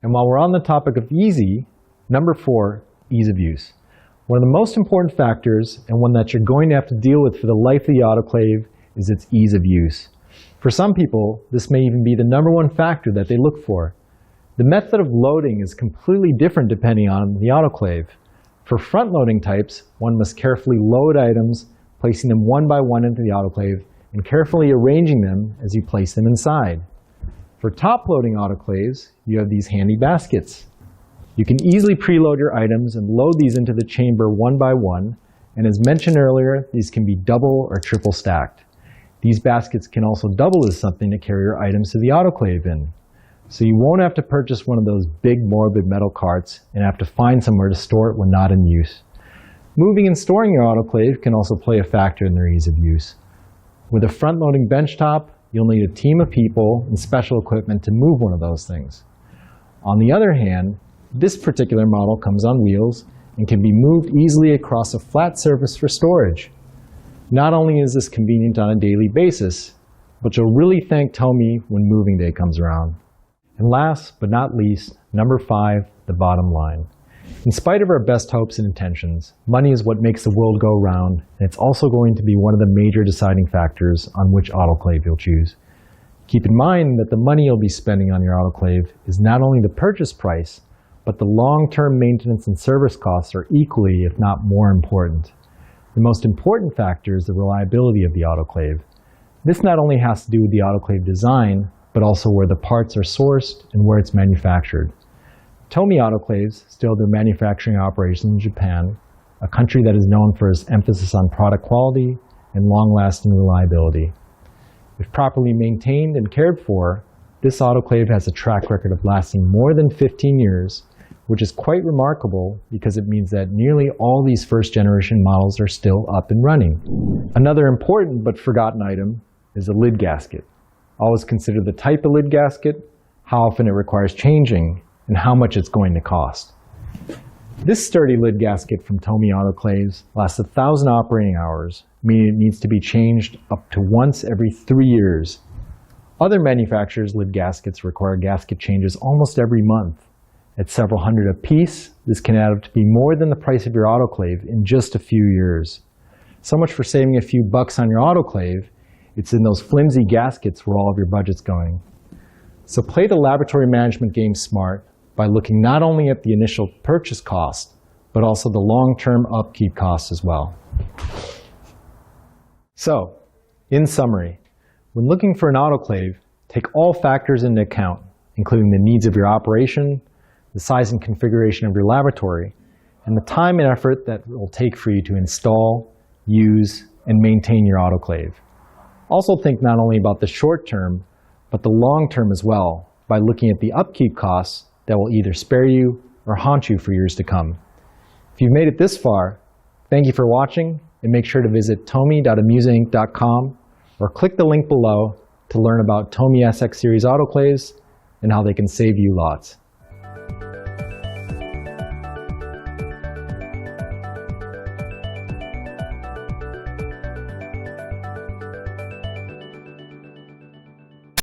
And while we're on the topic of easy, number 4, ease of use. One of the most important factors, and one that you're going to have to deal with for the life of the autoclave, is its ease of use. For some people, this may even be the number 1 factor that they look for. The method of loading is completely different depending on the autoclave. For front-loading types, one must carefully load items, placing them one by one into the autoclave, and carefully arranging them as you place them inside. For top-loading autoclaves, you have these handy baskets. You can easily preload your items and load these into the chamber one by one, and as mentioned earlier, these can be double or triple stacked. These baskets can also double as something to carry your items to the autoclave in. So you won't have to purchase one of those big morbid metal carts and have to find somewhere to store it when not in use. Moving and storing your autoclave can also play a factor in their ease of use. With a front-loading benchtop, you'll need a team of people and special equipment to move one of those things. On the other hand, this particular model comes on wheels and can be moved easily across a flat surface for storage. Not only is this convenient on a daily basis, but you'll really thank Tomy when moving day comes around. And last but not least, number 5, the bottom line. In spite of our best hopes and intentions, money is what makes the world go round, and it's also going to be one of the major deciding factors on which autoclave you'll choose. Keep in mind that the money you'll be spending on your autoclave is not only the purchase price, but the long-term maintenance and service costs are equally, if not more important. The most important factor is the reliability of the autoclave. This not only has to do with the autoclave design, but also where the parts are sourced and where it's manufactured. Tomy autoclaves still have their manufacturing operations in Japan, a country that is known for its emphasis on product quality and long-lasting reliability. If properly maintained and cared for, this autoclave has a track record of lasting more than 15 years, which is quite remarkable because it means that nearly all these first-generation models are still up and running. Another important but forgotten item is the lid gasket. Always consider the type of lid gasket, how often it requires changing, and how much it's going to cost. This sturdy lid gasket from Tomy Autoclaves lasts 1,000 operating hours, meaning it needs to be changed up to once every 3 years. Other manufacturers' lid gaskets require gasket changes almost every month. At several hundred apiece, this can add up to be more than the price of your autoclave in just a few years. So much for saving a few bucks on your autoclave. It's in those flimsy gaskets where all of your budget's going. So play the laboratory management game smart by looking not only at the initial purchase cost, but also the long-term upkeep costs as well. So, in summary, when looking for an autoclave, take all factors into account, including the needs of your operation, the size and configuration of your laboratory, and the time and effort that it will take for you to install, use, and maintain your autoclave. Also think not only about the short term, but the long term as well, by looking at the upkeep costs that will either spare you or haunt you for years to come. If you've made it this far, thank you for watching, and make sure to visit tomy.amuseinc.com or click the link below to learn about Tomy SX Series autoclaves and how they can save you lots.